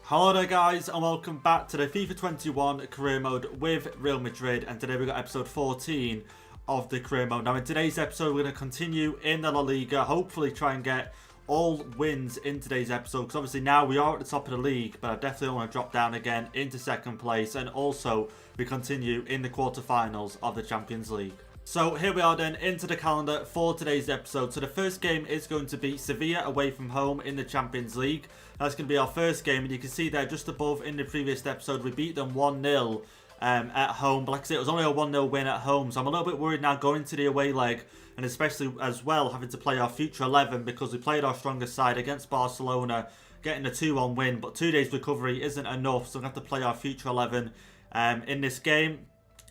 Hello there guys and welcome back to the FIFA 21 career mode with Real Madrid, and today we've got episode 14 of the career mode. Now in today's episode we're going to continue in the La Liga, hopefully try and get all wins in today's episode, because obviously now we are at the top of the league, but I definitely don't want to drop down again into second place, and also we continue in the quarterfinals of the Champions League. So here we are then into the calendar for today's episode. So the first game is going to be Sevilla away from home in the Champions League. That's going to be our first game, and you can see there just above in the previous episode we beat them 1-0 at home. But like I said, it was only a 1-0 win at home, so I'm a little bit worried now going to the away leg, and especially as well having to play our future 11 because we played our strongest side against Barcelona, getting a 2-1 win. But 2 days recovery isn't enough, so we're going to have to play our future 11 in this game.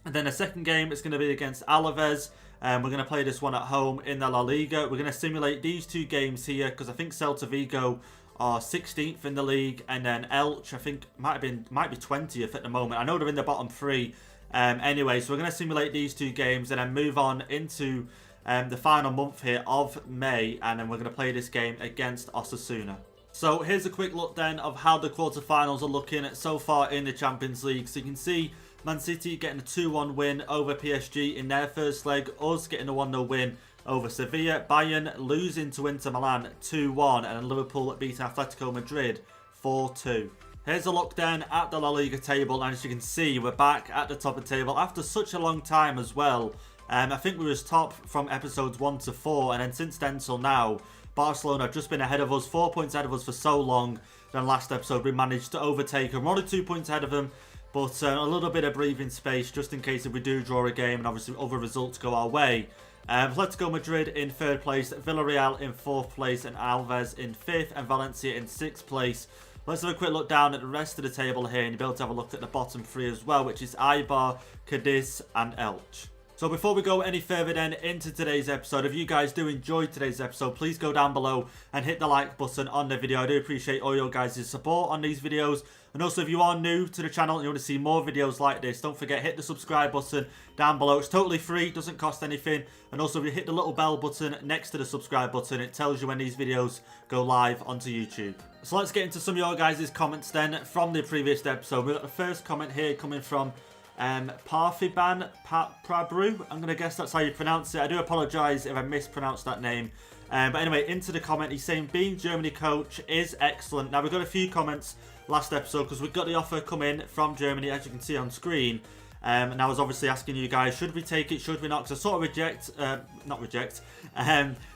And then the second game is going to be against Alaves. We're going to play this one at home in the La Liga. We're going to simulate these two games here because I think Celta Vigo are 16th in the league, and then Elche I think might be 20th at the moment. I know they're in the bottom three. Anyway, so we're going to simulate these two games and then move on into the final month here of May, and then we're going to play this game against Osasuna. So here's a quick look then of how the quarterfinals are looking so far in the Champions League. So you can see Man City getting a 2-1 win over PSG in their first leg, us getting a 1-0 win over Sevilla, Bayern losing to Inter Milan 2-1, and Liverpool beating Atletico Madrid 4-2. Here's a look then at the La Liga table, and as you can see we're back at the top of the table after such a long time as well. I think we was top from episodes 1 to 4, and then since then till now Barcelona have just been ahead of us, 4 points ahead of us for so long. Then last episode we managed to overtake them. We're only 2 points ahead of them, but a little bit of breathing space just in case if we do draw a game and obviously other results go our way. Atletico Madrid in 3rd place, Villarreal in 4th place, and Alves in 5th, and Valencia in 6th place. Let's have a quick look down at the rest of the table here, and you'll be able to have a look at the bottom 3 as well, which is Eibar, Cadiz and Elche. So before we go any further then into today's episode, if you guys do enjoy today's episode, please go down below and hit the like button on the video. I do appreciate all your guys' support on these videos. And also if you are new to the channel and you want to see more videos like this, don't forget hit the subscribe button down below. It's totally free, doesn't cost anything. And also if you hit the little bell button next to the subscribe button, it tells you when these videos go live onto YouTube. So let's get into some of your guys' comments then from the previous episode. We've got the first comment here coming from Parthiban Prabru. I'm going to guess that's how you pronounce it. I do apologise if I mispronounced that name. But anyway, into the comment, he's saying being Germany coach is excellent. Now, we've got a few comments last episode because we got the offer come in from Germany, as you can see on screen. And I was obviously asking you guys, should we take it, should we not? Because I sort of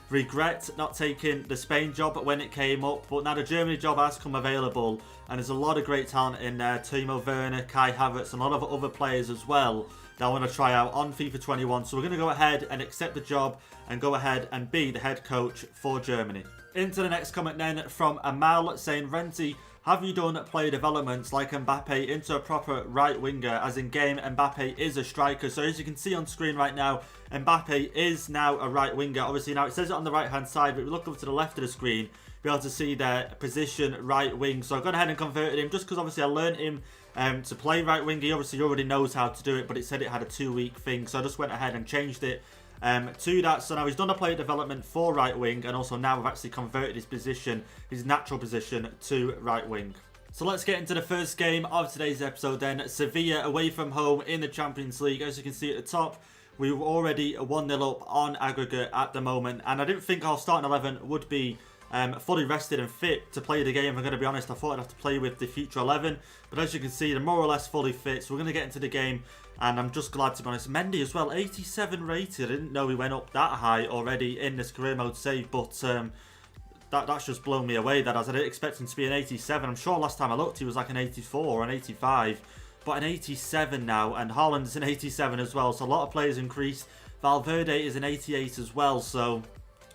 regret not taking the Spain job when it came up, but now the Germany job has come available, and there's a lot of great talent in there. Timo Werner, Kai Havertz, and a lot of other players as well that I want to try out on FIFA 21. So we're going to go ahead and accept the job and go ahead and be the head coach for Germany. Into the next comment then from Amal saying, Renzy, have you done player developments like Mbappe into a proper right winger? As in game, Mbappe is a striker. So as you can see on screen right now, Mbappe is now a right winger. Obviously now it says it on the right hand side, but if we look over to the left of the screen, you'll be able to see their position right wing. So I've gone ahead and converted him just because obviously I learned him to play right wing. He obviously already knows how to do it, but it said it had a 2-week thing. So I just went ahead and changed it to that. So now he's done a player development for right wing, and also now we've actually converted his position, his natural position, to right wing. So let's get into the first game of today's episode then. Sevilla away from home in the Champions League. As you can see at the top, we were already 1-0 up on aggregate at the moment, and I didn't think our starting 11 would be fully rested and fit to play the game. I'm going to be honest, I thought I'd have to play with the future 11, but as you can see, they're more or less fully fit. So we're going to get into the game, and I'm just glad to be honest. Mendy as well, 87 rated. I didn't know we went up that high already in this career mode save, but that's just blown me away. That, as I didn't expect him to be an 87. I'm sure last time I looked he was like an 84 or an 85, but an 87 now, and Haaland is an 87 as well. So a lot of players increased. Valverde is an 88 as well. So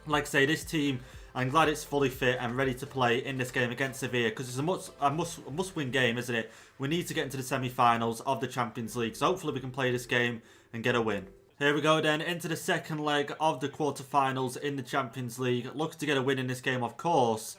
like I say, this team, I'm glad it's fully fit and ready to play in this game against Sevilla, because it's a must-win game, isn't it? We need to get into the semi-finals of the Champions League, so hopefully we can play this game and get a win. Here we go then, into the second leg of the quarterfinals in the Champions League. Looking to get a win in this game, of course,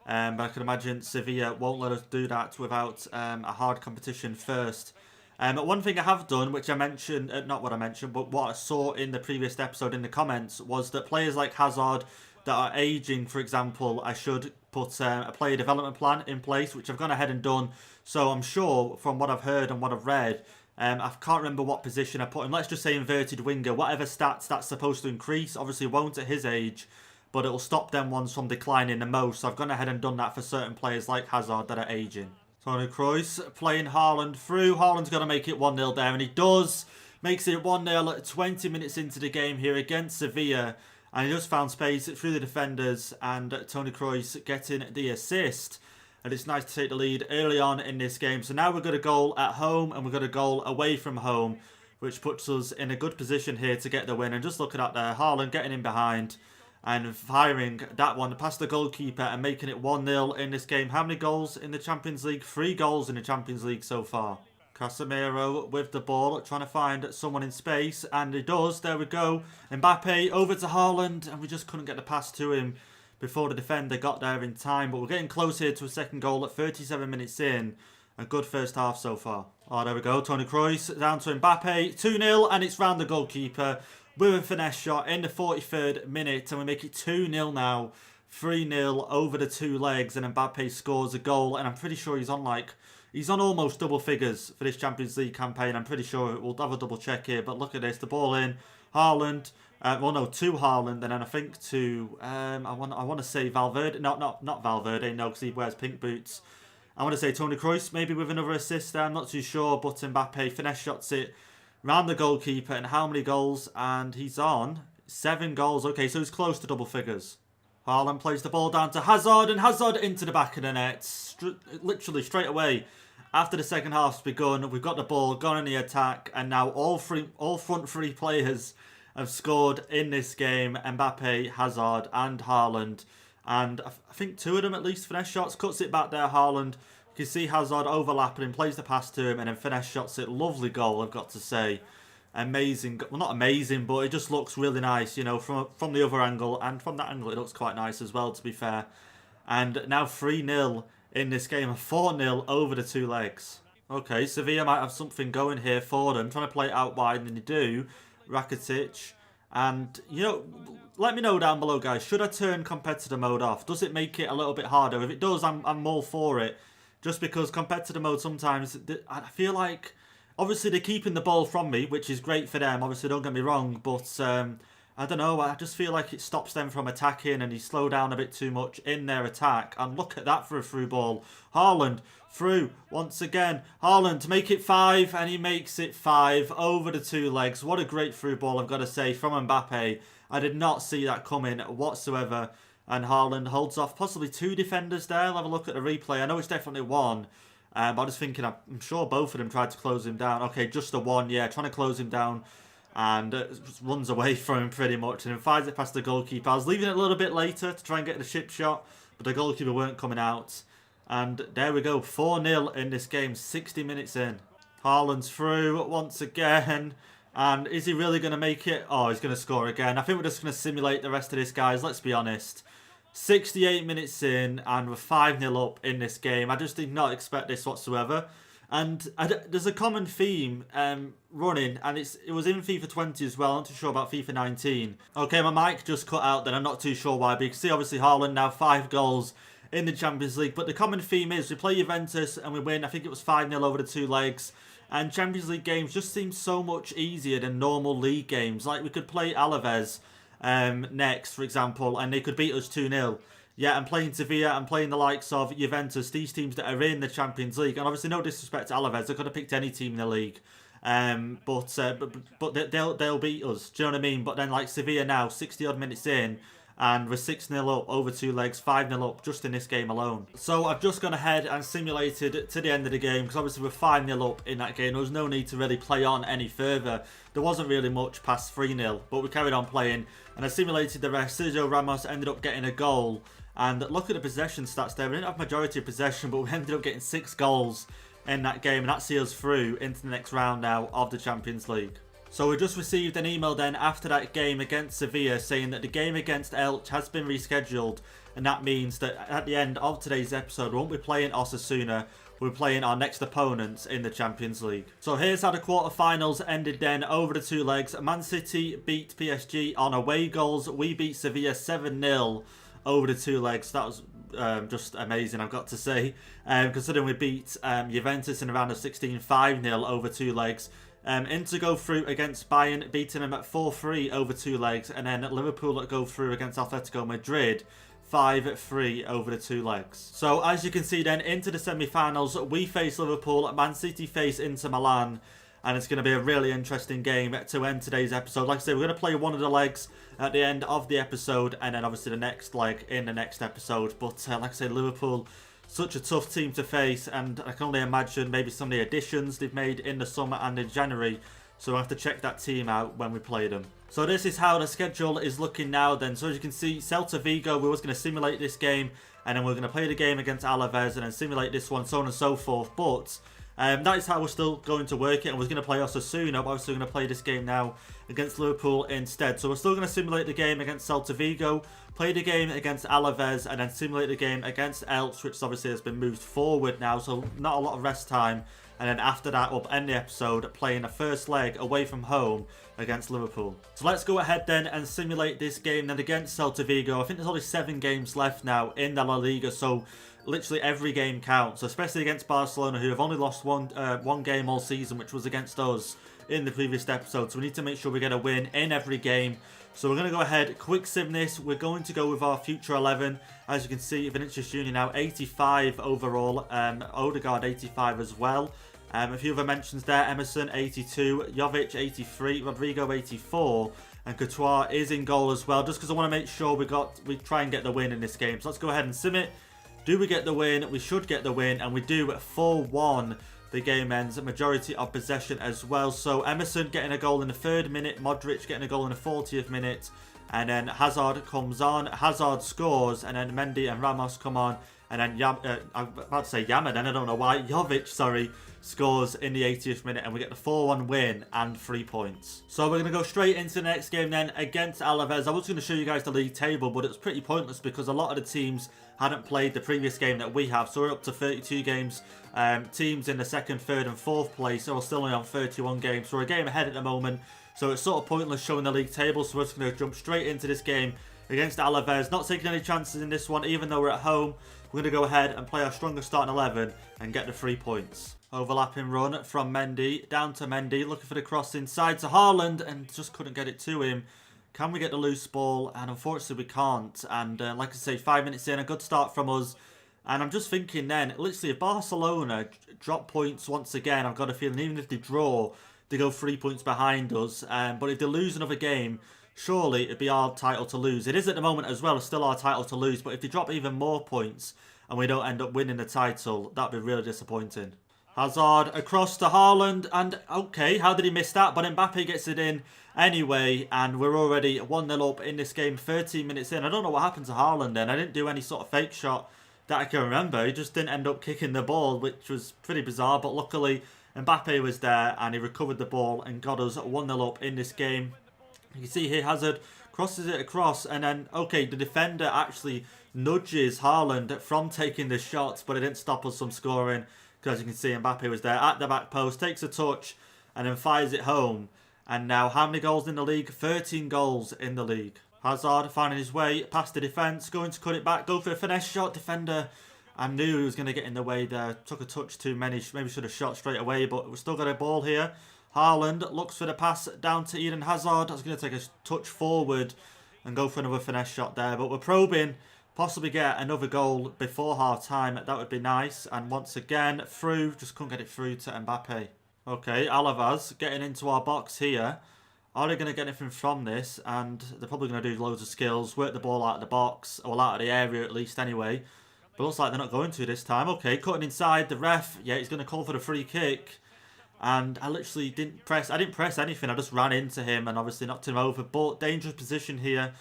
but I can imagine Sevilla won't let us do that without a hard competition first. One thing I have done, which I mentioned, not what I mentioned, but what I saw in the previous episode in the comments, was that players like Hazard that are aging, for example, I should put a player development plan in place, which I've gone ahead and done. So I'm sure from what I've heard and what I've read, I can't remember what position I put him. Let's just say inverted winger. Whatever stats that's supposed to increase. Obviously won't at his age, but it'll stop them ones from declining the most. So I've gone ahead and done that for certain players like Hazard that are aging. Toni Kroos playing Haaland through. Haaland's going to make it 1-0 there, and he does. Makes it 1-0 20 minutes into the game here against Sevilla. And he just found space through the defenders, and Toni Kroos getting the assist. And it's nice to take the lead early on in this game. So now we've got a goal at home and we've got a goal away from home, which puts us in a good position here to get the win. And just look at that there, Haaland getting in behind and firing that one past the goalkeeper and making it 1-0 in this game. How many goals in the Champions League? 3 goals in the Champions League so far. Casemiro with the ball, trying to find someone in space, and he does. There we go. Mbappe over to Haaland, and we just couldn't get the pass to him before the defender got there in time. But we're getting close here to a second goal at 37 minutes in. A good first half so far. Oh, there we go. Toni Kroos down to Mbappe. 2-0, and it's round the goalkeeper with a finesse shot in the 43rd minute, and we make it 2-0 now. 3-0 over the 2 legs, and Mbappe scores a goal, and I'm pretty sure he's on almost double figures for this Champions League campaign. I'm pretty sure we'll have a double check here, but look at this. The ball in. Haaland. To Haaland, and then I think to I want to say Valverde. Not Valverde, no, because he wears pink boots. I want to say Toni Kroos, maybe with another assist there. I'm not too sure, but Mbappe finesse shots it round the goalkeeper. And how many goals? And he's on 7 goals. Okay, so he's close to double figures. Haaland plays the ball down to Hazard, and Hazard into the back of the net. Literally straight away after the second half's begun, we've got the ball, gone in the attack, and now all front 3 players have scored in this game. Mbappe, Hazard and Haaland. And I think 2 of them at least finesse shots. Cuts it back there, Haaland. You can see Hazard overlapping and plays the pass to him, and then finesse shots it. Lovely goal, I've got to say. Amazing. Well, not amazing, but it just looks really nice, you know, from the other angle. And from that angle, it looks quite nice as well, to be fair. And now 3-0 in this game. 4-0 over the 2 legs. Okay, Sevilla might have something going here for them. Trying to play it out wide, and they do. Rakitic. And, you know, let me know down below, guys. Should I turn competitor mode off? Does it make it a little bit harder? If it does, I'm all for it. Just because competitor mode sometimes, I feel like, obviously they're keeping the ball from me, which is great for them. Obviously, don't get me wrong. But, I don't know. I just feel like it stops them from attacking, and they slow down a bit too much in their attack. And look at that for a through ball. Haaland through once again. Haaland to make it 5, and he makes it 5 over the 2 legs. What a great through ball, I've got to say, from Mbappe. I did not see that coming whatsoever. And Haaland holds off possibly 2 defenders there. I'll have a look at the replay. I know it's definitely 1. But I'm just thinking, I'm sure both of them tried to close him down. Okay, just the 1, yeah, trying to close him down. And runs away from him pretty much, and then fires it past the goalkeeper. I was leaving it a little bit later to try and get the chip shot, but the goalkeeper weren't coming out. And there we go, 4-0 in this game, 60 minutes in. Haaland's through once again. And is he really going to make it? Oh, he's going to score again. I think we're just going to simulate the rest of this, guys. Let's be honest. 68 minutes in, and we're 5-0 up in this game. I just did not expect this whatsoever. And there's a common theme running, and it was in FIFA 20 as well. I'm not too sure about FIFA 19. Okay, my mic just cut out then. I'm not too sure why. But you can see, obviously, Haaland now 5 goals in the Champions League. But the common theme is we play Juventus and we win. I think it was 5-0 over the 2 legs. And Champions League games just seem so much easier than normal league games. Like, we could play Alaves next, for example, and they could beat us 2-0. Yeah, I'm playing Sevilla, I'm playing the likes of Juventus, these teams that are in the Champions League. And obviously, no disrespect to Alaves, they could have picked any team in the league. But they'll beat us, do you know what I mean? But then, like, Sevilla now, 60-odd minutes in, and we're 6-0 up, over 2 legs, 5-0 up, just in this game alone. So I've just gone ahead and simulated to the end of the game, because obviously we're 5-0 up in that game. There was no need to really play on any further. There wasn't really much past 3-0, but we carried on playing. And I simulated the rest. Sergio Ramos ended up getting a goal. And look at the possession stats there. We didn't have majority of possession, but we ended up getting 6 goals in that game. And that seals through into the next round now of the Champions League. So we just received an email then after that game against Sevilla saying that the game against Elche has been rescheduled. And that means that at the end of today's episode, we won't be playing Osasuna. We're playing our next opponents in the Champions League. So here's how the quarterfinals ended then over the 2 legs. Man City beat PSG on away goals. We beat Sevilla 7-0 over the 2 legs. That was just amazing, I've got to say. Considering we beat Juventus in a round of 16 5-0 over 2 legs. Inter go through against Bayern, beating them at 4-3 over 2 legs. And then Liverpool go through against Atletico Madrid, 5-3 over the 2 legs. So as you can see then, into the semi-finals, we face Liverpool, Man City face Inter Milan. And it's going to be a really interesting game to end today's episode. Like I say, we're going to play one of the legs at the end of the episode, and then obviously the next leg in the next episode. But like I say, Liverpool, such a tough team to face, and I can only imagine maybe some of the additions they've made in the summer and in January. So we'll have to check that team out when we play them. So this is how the schedule is looking now then. So as you can see, Celta Vigo, we was going to simulate this game, and then we're going to play the game against Alaves, and then simulate this one, so on and so forth. But that is how we're still going to work it, and we're going to play Osasuna, but obviously we're going to play this game now against Liverpool instead. So we're still going to simulate the game against Celta Vigo, play the game against Alaves, and then simulate the game against Elche, which obviously has been moved forward now, so not a lot of rest time. And then after that, we'll end the episode playing the first leg away from home against Liverpool. So let's go ahead then and simulate this game then against Celta Vigo. I think there's only 7 games left now in the La Liga, so literally every game counts, especially against Barcelona, who have only lost one game all season, which was against us in the previous episode. So we need to make sure we get a win in every game. So we're going to go ahead, quick sim this. We're going to go with our future 11. As you can see, Vinicius Jr. now 85 overall, Odegaard 85 as well. A few other mentions there, Emerson 82, Jovic 83, Rodrigo 84, and Courtois is in goal as well, just because I want to make sure we try and get the win in this game. So let's go ahead and sim it. Do we get the win? We should get the win, and we do at 4-1. The game ends, majority of possession as well. So Emerson getting a goal in the 3rd minute, Modric getting a goal in the 40th minute, and then Hazard comes on, Hazard scores, and then Mendy and Ramos come on, and then I'm about to say Yama then, I don't know why, Jovic, sorry, scores in the 80th minute, and we get the 4-1 win and 3 points. So we're going to go straight into the next game then against Alaves. I was going to show you guys the league table, but it's pretty pointless because a lot of the teams hadn't played the previous game that we have. So we're up to 32 games. Teams in the 2nd, 3rd and 4th place, so we're still only on 31 games. So we're a game ahead at the moment, so it's sort of pointless showing the league table. So we're just going to jump straight into this game against Alaves. Not taking any chances in this one, even though we're at home. We're going to go ahead and play our strongest starting 11 and get the 3 points. Overlapping run from Mendy, down to Mendy, looking for the cross inside to Haaland, and just couldn't get it to him. Can we get the loose ball? And unfortunately we can't. And like I say, 5 minutes in, a good start from us. And I'm just thinking then, literally if Barcelona drop points once again, I've got a feeling even if they draw, they go 3 points behind us. But if they lose another game, surely it'd be our title to lose. It is at the moment as well, it's still our title to lose. But if they drop even more points and we don't end up winning the title, that'd be really disappointing. Hazard across to Haaland, and okay, how did he miss that? But Mbappe gets it in anyway, and we're already 1-0 up in this game, 13 minutes in. I don't know what happened to Haaland then. I didn't do any sort of fake shot that I can remember. He just didn't end up kicking the ball, which was pretty bizarre, but luckily Mbappe was there and he recovered the ball and got us 1-0 up in this game. You can see here Hazard crosses it across, and then, okay, the defender actually nudges Haaland from taking the shots, but it didn't stop us from scoring. Because you can see Mbappe was there at the back post, takes a touch, and then fires it home. And now, how many goals in the league? 13 goals in the league. Hazard finding his way past the defence, going to cut it back, go for a finesse shot. Defender, I knew he was going to get in the way there. Took a touch too many, maybe should have shot straight away, but we've still got a ball here. Haaland looks for the pass down to Eden Hazard. I was going to take a touch forward and go for another finesse shot there, but we're probing. Possibly get another goal before half-time. That would be nice. And once again, through. Just couldn't get it through to Mbappe. Okay, Alaves getting into our box here. Are they going to get anything from this? And they're probably going to do loads of skills. Work the ball out of the box. Or out of the area at least anyway. But looks like they're not going to this time. Okay, cutting inside. The ref, yeah, he's going to call for the free kick. And I literally didn't press. I didn't press anything. I just ran into him and obviously knocked him over. But dangerous position here.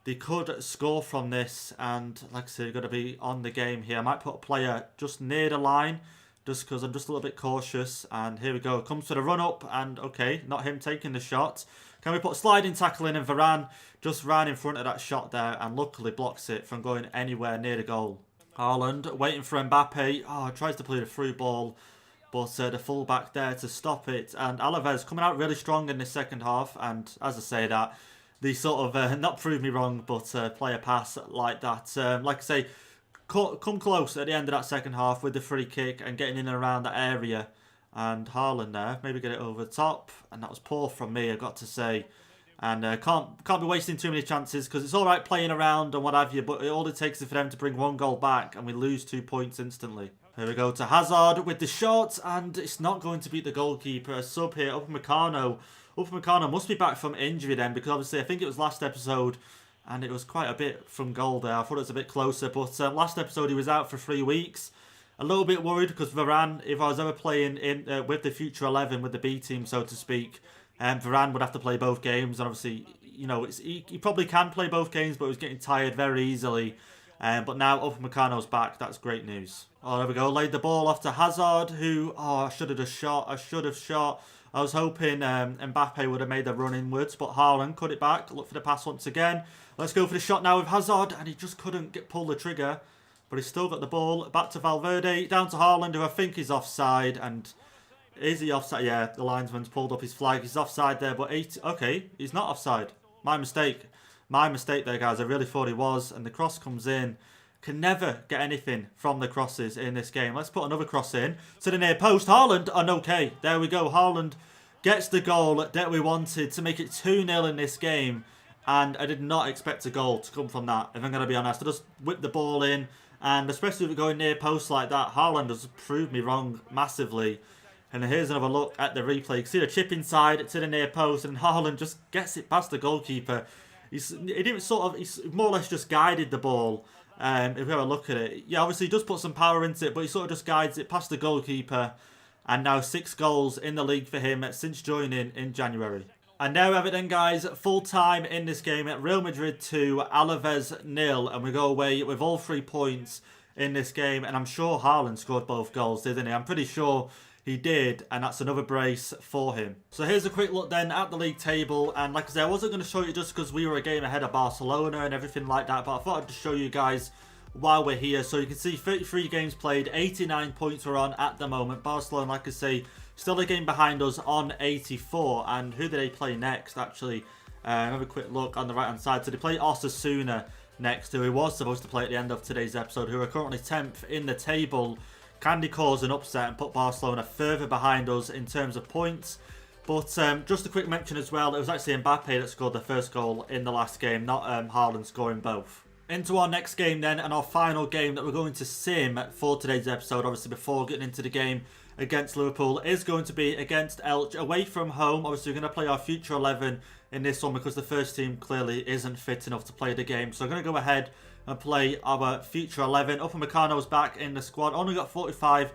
They could score from this, and like I said, you've got to be on the game here. I might put a player just near the line, just because I'm just a little bit cautious. And here we go. Comes to the run-up, and okay, not him taking the shot. Can we put a sliding tackle in, and Varane just ran in front of that shot there, and luckily blocks it from going anywhere near the goal. Haaland waiting for Mbappe. Oh, tries to play the through ball, but the full-back there to stop it. And Alaves coming out really strong in the second half, and as I say that, they sort of, not prove me wrong, but play a pass like that. Like I say, come close at the end of that second half with the free kick and getting in and around that area. And Haaland there, maybe get it over the top. And that was poor from me, I've got to say. And can't be wasting too many chances because it's all right playing around and what have you, but all it takes is for them to bring 1 goal back and we lose 2 points instantly. Here we go to Hazard with the shot, and it's not going to beat the goalkeeper. A sub here, Upamecano. Upamecano must be back from injury then, because obviously I think it was last episode and it was quite a bit from goal there. I thought it was a bit closer, but last episode he was out for 3 weeks. A little bit worried because Varane, if I was ever playing in with the future 11, with the B team so to speak, Varane would have to play both games, and obviously, you know, he probably can play both games, but he was getting tired very easily. But now Upamecano's back, that's great news. Oh, there we go, laid the ball off to Hazard, who, I should have just shot, I was hoping Mbappe would have made the run inwards, but Haaland cut it back, look for the pass once again. Let's go for the shot now with Hazard, and he just couldn't pull the trigger, but he's still got the ball. Back to Valverde, down to Haaland, who I think is offside, and is he offside? Yeah, the linesman's pulled up his flag, he's offside there, but okay, he's not offside. My mistake there, guys, I really thought he was, and the cross comes in. Can never get anything from the crosses in this game. Let's put another cross in to the near post. Haaland, and okay, there we go. Haaland gets the goal that we wanted to make it 2-0 in this game. And I did not expect a goal to come from that, if I'm going to be honest. I just whipped the ball in, and especially with it going near post like that, Haaland has proved me wrong massively. And here's another look at the replay. You can see the chip inside to the near post, and Haaland just gets it past the goalkeeper. He more or less just guided the ball. If we have a look at it, yeah, obviously he does put some power into it, but he sort of just guides it past the goalkeeper. And now 6 goals in the league for him since joining in January. And there we have it then, guys. Full time in this game at Real Madrid 2, Alaves 0, and we go away with all 3 points in this game. And I'm sure Haaland scored both goals, didn't he? I'm pretty sure he did, and that's another brace for him. So here's a quick look then at the league table, and like I said, I wasn't going to show you just because we were a game ahead of Barcelona and everything like that, but I thought I'd just show you guys while we're here. So you can see 33 games played, 89 points we're on at the moment. Barcelona, like I say, still a game behind us on 84, and who do they play next actually? Have a quick look on the right hand side. So they play Osasuna next, who he was supposed to play at the end of today's episode, who are currently 10th in the table. Can they cause an upset and put Barcelona further behind us in terms of points? But just a quick mention as well, it was actually Mbappe that scored the first goal in the last game, not Haaland scoring both. Into our next game then, and our final game that we're going to sim for today's episode, obviously before getting into the game against Liverpool, is going to be against Elche, away from home. Obviously we're going to play our future 11 in this one because the first team clearly isn't fit enough to play the game. So I'm going to go ahead and play our future 11. Upamecano's back in the squad. Only got 45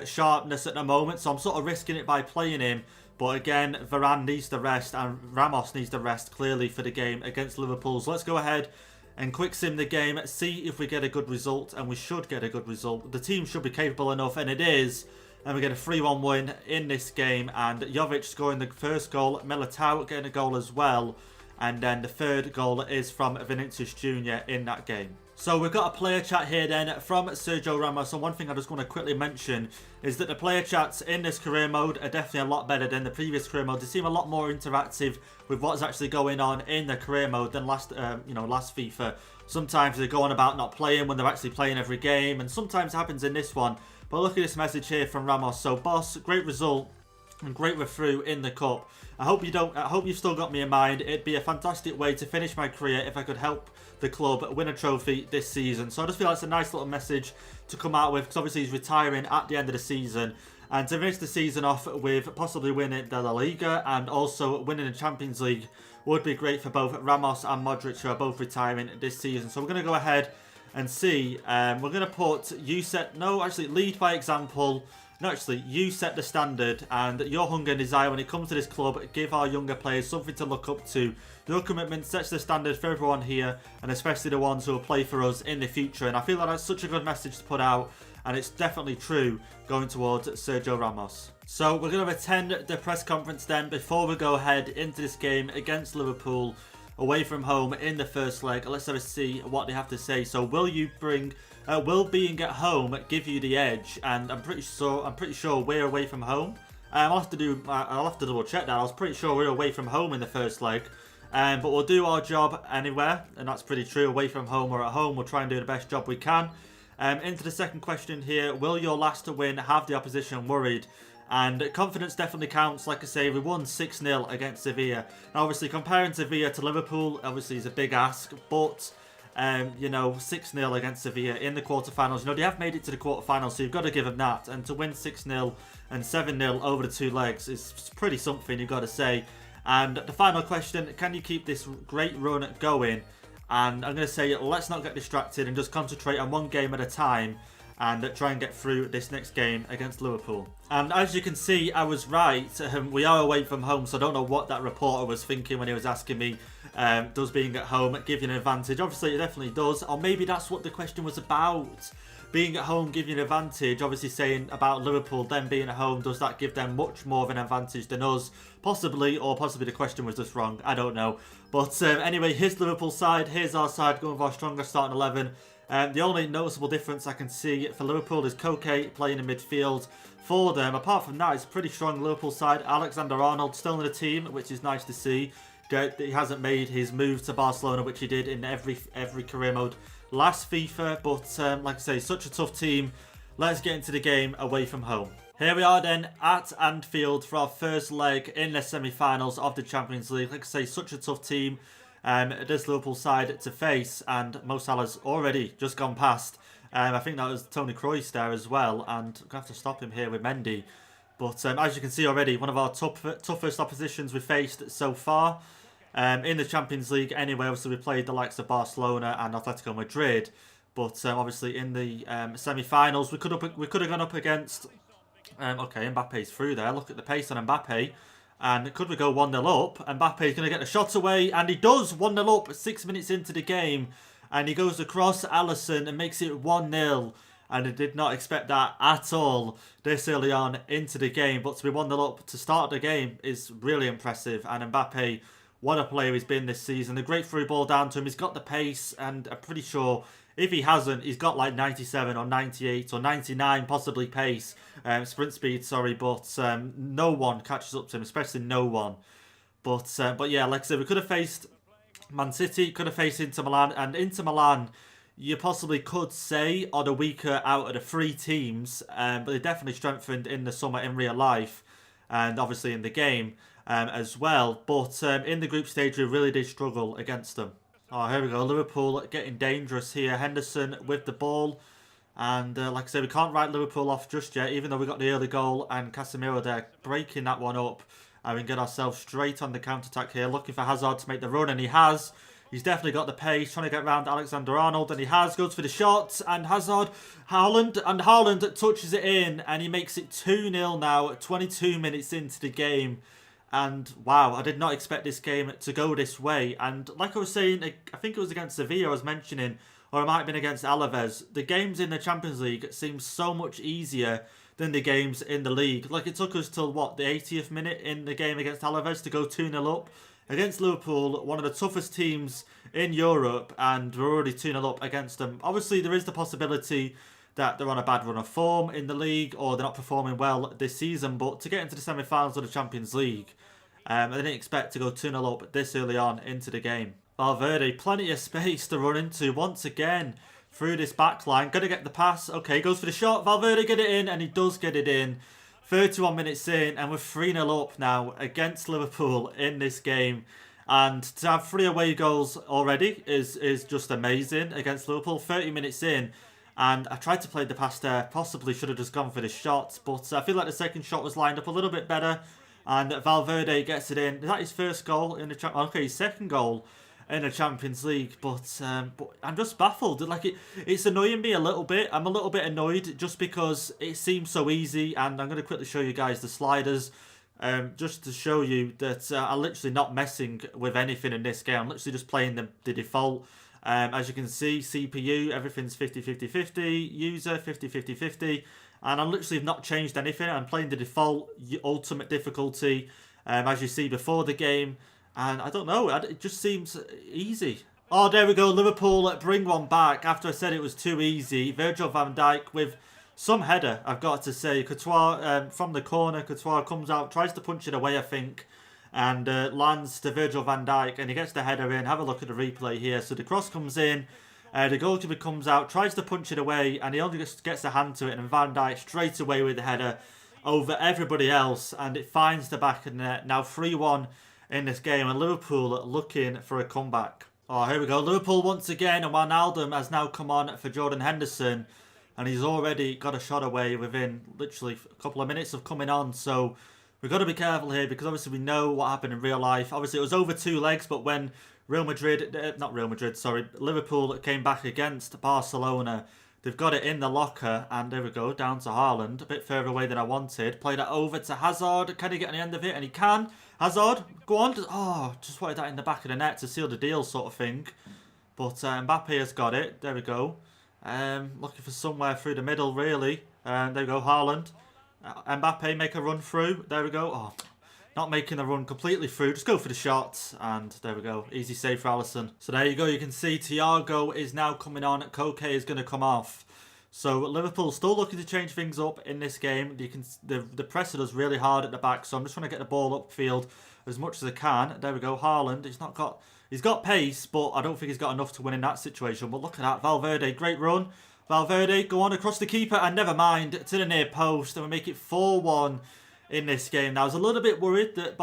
sharpness at the moment, so I'm sort of risking it by playing him. But again, Varane needs the rest, and Ramos needs the rest clearly for the game against Liverpool. So let's go ahead and quick sim the game, see if we get a good result, and we should get a good result. The team should be capable enough, and it is. And we get a 3-1 win in this game, and Jovic scoring the first goal, Militao getting a goal as well. And then the third goal is from Vinicius Jr. in that game. So we've got a player chat here then from Sergio Ramos. And one thing I just want to quickly mention is that the player chats in this career mode are definitely a lot better than the previous career mode. They seem a lot more interactive with what's actually going on in the career mode than last FIFA. Sometimes they go on about not playing when they're actually playing every game, and sometimes it happens in this one. But look at this message here from Ramos. So, boss, great result and great we're through in the cup. I hope you've still got me in mind. It'd be a fantastic way to finish my career if I could help the club win a trophy this season. So I just feel like it's a nice little message to come out with, because obviously he's retiring at the end of the season. And to finish the season off with possibly winning the La Liga and also winning the Champions League would be great for both Ramos and Modric, who are both retiring this season. So we're going to go ahead and see. We're going to put lead by example. No, actually, you set the standard, and your hunger and desire when it comes to this club, give our younger players something to look up to. Your commitment sets the standard for everyone here, and especially the ones who will play for us in the future. And I feel like that's such a good message to put out, and it's definitely true going towards Sergio Ramos. So we're going to attend the press conference then before we go ahead into this game against Liverpool away from home in the first leg. Let's have a see what they have to say. So will being at home give you the edge? And I'm pretty sure we're away from home. I'll have to double check that. I was pretty sure we were away from home in the first leg. But we'll do our job anywhere, and that's pretty true. Away from home or at home, we'll try and do the best job we can. Into the second question here, will your last win have the opposition worried? And confidence definitely counts. Like I say, we won 6-0 against Sevilla. Now, obviously, comparing Sevilla to Liverpool, obviously, is a big ask. But, 6-0 against Sevilla in the quarterfinals. They have made it to the quarterfinals, so you've got to give them that. And to win 6-0 and 7-0 over the 2 legs is pretty something, you've got to say. And the final question, can you keep this great run going? And I'm going to say, let's not get distracted and just concentrate on one game at a time and try and get through this next game against Liverpool. And as you can see, I was right. We are away from home, so I don't know what that reporter was thinking when he was asking me, does being at home give you an advantage? Obviously, it definitely does. Or maybe that's what the question was about. Being at home give you an advantage. Obviously saying about Liverpool, them being at home, does that give them much more of an advantage than us? Possibly, or possibly the question was just wrong. I don't know. But anyway, here's Liverpool's side. Here's our side going with our stronger starting 11. The only noticeable difference I can see for Liverpool is Koke playing in midfield for them. Apart from that, it's a pretty strong Liverpool side. Alexander-Arnold still in the team, which is nice to see. He hasn't made his move to Barcelona, which he did in every career mode last FIFA. But like I say, such a tough team. Let's get into the game away from home. Here we are then at Anfield for our first leg in the semi-finals of the Champions League. Like I say, such a tough team. This Liverpool side to face, and Mo Salah's already just gone past. I think that was Toni Kroos there as well, and I'm going to have to stop him here with Mendy. But as you can see already, one of our toughest oppositions we've faced so far. In the Champions League anyway, obviously we played the likes of Barcelona and Atletico Madrid. But obviously in the semi-finals, we could have gone up against... okay, Mbappe's through there. Look at the pace on Mbappe. And could we go 1-0 up? Mbappe's going to get the shot away. And he does 1-0 up 6 minutes into the game. And he goes across Alisson and makes it 1-0. And I did not expect that at all this early on into the game. But to be 1-0 up to start the game is really impressive. And Mbappe, what a player he's been this season. A great through ball down to him. He's got the pace. And I'm pretty sure if he hasn't, he's got like 97 or 98 or 99 possibly pace. Sprint speed, sorry. But no one catches up to him, especially no one. But yeah, like I said, we could have faced Man City, could have faced Inter Milan. And Inter Milan, you possibly could say, are the weaker out of the 3 teams. But they definitely strengthened in the summer in real life. And obviously in the game as well. But in the group stage, we really did struggle against them. Oh, here we go. Liverpool getting dangerous here. Henderson with the ball. And like I said, we can't write Liverpool off just yet, even though we got the early goal. And Casemiro there breaking that one up. And we can get ourselves straight on the counter-attack here. Looking for Hazard to make the run, and he has. He's definitely got the pace, trying to get around Alexander-Arnold, and he has. Goes for the shot, and Hazard, Haaland touches it in, and he makes it 2-0 now, 22 minutes into the game. And wow, I did not expect this game to go this way. And like I was saying, I think it was against Sevilla I was mentioning, or it might have been against Alaves. The games in the Champions League seem so much easier than the games in the league. Like, it took us till, what, the 80th minute in the game against Alaves to go 2-0 up. Against Liverpool, one of the toughest teams in Europe, and we're already 2-0 up against them. Obviously, there is the possibility that they're on a bad run of form in the league, or they're not performing well this season, but to get into the semi-finals of the Champions League, I didn't expect to go 2-0 up this early on into the game. Valverde, plenty of space to run into once again through this back line. Going to get the pass. Okay, goes for the shot. Valverde get it in, and he does get it in. 31 minutes in, and we're 3-0 up now against Liverpool in this game. And to have 3 away goals already is just amazing against Liverpool. 30 minutes in, and I tried to play the pass there. Possibly should have just gone for the shot, but I feel like the second shot was lined up a little bit better. And Valverde gets it in. Is that his first goal in the okay, his second goal in the Champions League? But I'm just baffled. Like, it's annoying me a little bit. I'm a little bit annoyed just because it seems so easy. And I'm going to quickly show you guys the sliders, just to show you that I'm literally not messing with anything in this game. I'm literally just playing the default. As you can see, CPU, everything's 50-50-50. User, 50-50-50. And I'm literally not changed anything. I'm playing the default ultimate difficulty, as you see before the game. And I don't know, it just seems easy. Oh, there we go. Liverpool bring one back after I said it was too easy. Virgil van Dijk with some header, I've got to say. Courtois from the corner. Courtois comes out, tries to punch it away, I think. And lands to Virgil van Dijk. And he gets the header in. Have a look at the replay here. So the cross comes in. The goalkeeper comes out, tries to punch it away, and he only just gets a hand to it, and Van Dijk straight away with the header over everybody else, and it finds the back of the net. Now 3-1 in this game, and Liverpool looking for a comeback. Oh, here we go. Liverpool once again, and Wijnaldum has now come on for Jordan Henderson, and he's already got a shot away within literally a couple of minutes of coming on. So we've got to be careful here, because obviously we know what happened in real life. Obviously it was over 2 legs, but when Liverpool came back against Barcelona, they've got it in the locker, and there we go, down to Haaland, a bit further away than I wanted. Played it over to Hazard. Can he get on the end of it? And he can. Hazard, go on. Oh, just wanted that in the back of the net to seal the deal, sort of thing. But Mbappe has got it. There we go. Looking for somewhere through the middle, really. There we go, Haaland. Mbappe make a run through. There we go. Oh, not making the run completely through. Just go for the shot. And there we go. Easy save for Alisson. So there you go. You can see Thiago is now coming on. Koke is going to come off. So Liverpool still looking to change things up in this game. You can the pressing us really hard at the back. So I'm just trying to get the ball upfield as much as I can. There we go. Haaland. He's got pace, but I don't think he's got enough to win in that situation. But look at that. Valverde. Great run. Valverde. Go on across the keeper. And never mind. To the near post. And we make it 4-1. In this game. Now, I was a little bit worried that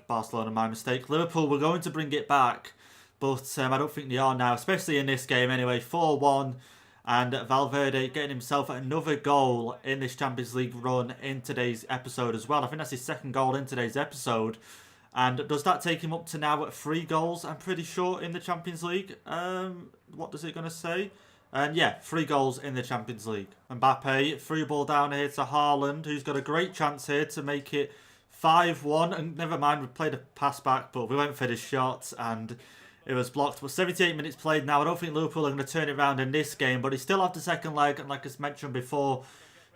Barcelona, my mistake, Liverpool were going to bring it back, but I don't think they are now, especially in this game anyway. 4-1, and Valverde getting himself another goal in this Champions League run in today's episode as well. I think that's his 2nd goal in today's episode, and does that take him up to now at 3 goals, I'm pretty sure, in the Champions League? What is it going to say? And yeah, 3 goals in the Champions League. Mbappe, through ball down here to Haaland, who's got a great chance here to make it 5-1. And never mind, we played a pass back, but we went for the shot and it was blocked. But 78 minutes played now. I don't think Liverpool are going to turn it around in this game, but they still have the 2nd leg. And like I mentioned before,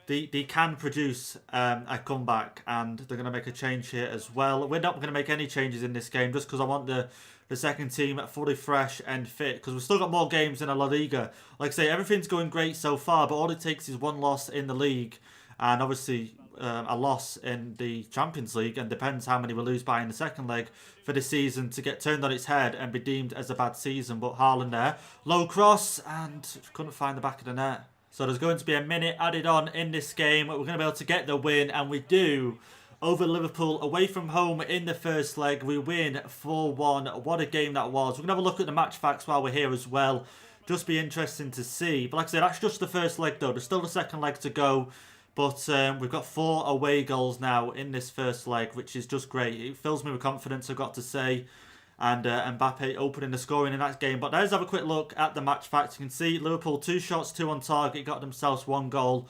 they can produce a comeback, and they're going to make a change here as well. We're not going to make any changes in this game just because I want the second team fully fresh and fit, because we've still got more games in La Liga. Like I say, everything's going great so far, but all it takes is 1 loss in the league, and obviously a loss in the Champions League, and depends how many we lose by in the 2nd leg for the season to get turned on its head and be deemed as a bad season. But Haaland there, low cross, and couldn't find the back of the net. So there's going to be a minute added on in this game. We're going to be able to get the win, and we do. Over Liverpool, away from home in the 1st leg. We win 4-1. What a game that was. We're going to have a look at the match facts while we're here as well. Just be interesting to see. But like I said, that's just the 1st leg though. There's still the 2nd leg to go. But we've got 4 away goals now in this 1st leg, which is just great. It fills me with confidence, I've got to say. And Mbappe opening the scoring in that game. But let's have a quick look at the match facts. You can see Liverpool 2 shots, 2 on target. Got themselves 1 goal.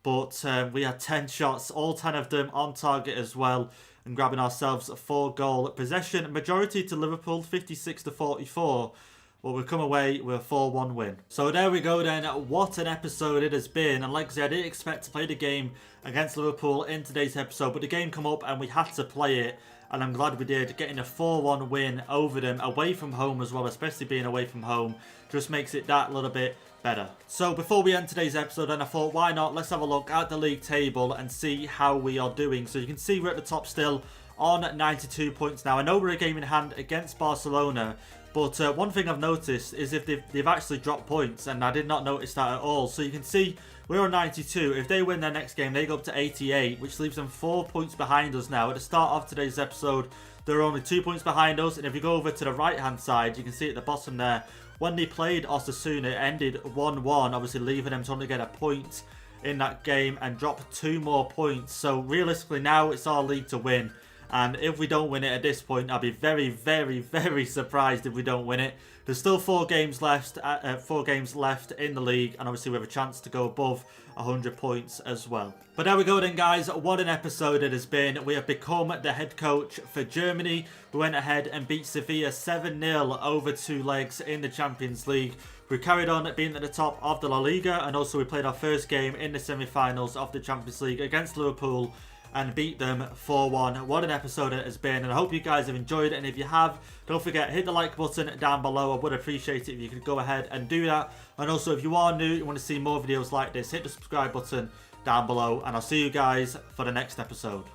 But we had 10 shots, all 10 of them on target as well, and grabbing ourselves a 4-goal possession. Majority to Liverpool, 56-44. Well, we've come away with a 4-1 win. So there we go then. What an episode it has been. And like I said, I didn't expect to play the game against Liverpool in today's episode, but the game come up and we had to play it. And I'm glad we did. Getting a 4-1 win over them, away from home as well, especially being away from home, just makes it that little bit better. So before we end today's episode, then I thought, why not, let's have a look at the league table and see how we are doing. So you can see we're at the top still on 92 points now. I know we're a game in hand against Barcelona, but one thing I've noticed is if they've actually dropped points, and I did not notice that at all. So you can see we're on 92. If they win their next game, they go up to 88, which leaves them 4 points behind us now. At the start of today's episode, they're only 2 points behind us, and if you go over to the right hand side, you can see at the bottom there, when they played Osasuna, it ended 1-1, obviously leaving them to only get a point in that game and drop 2 more points. So realistically now it's our league to win, and if we don't win it at this point, I'll be very, very, very surprised if we don't win it. There's still 4 games left, in the league, and obviously we have a chance to go above 100 points as well. But there we go then, guys. What an episode it has been. We have become the head coach for Germany. We went ahead and beat Sevilla 7-0 over 2 legs in the Champions League. We carried on being at the top of the La Liga, and also we played our first game in the semi-finals of the Champions League against Liverpool and beat them 4-1. What an episode it has been, and I hope you guys have enjoyed it. And if you have, don't forget, hit the like button down below. I would appreciate it if you could go ahead and do that. And also, if you are new, you want to see more videos like this, hit the subscribe button down below, and I'll see you guys for the next episode.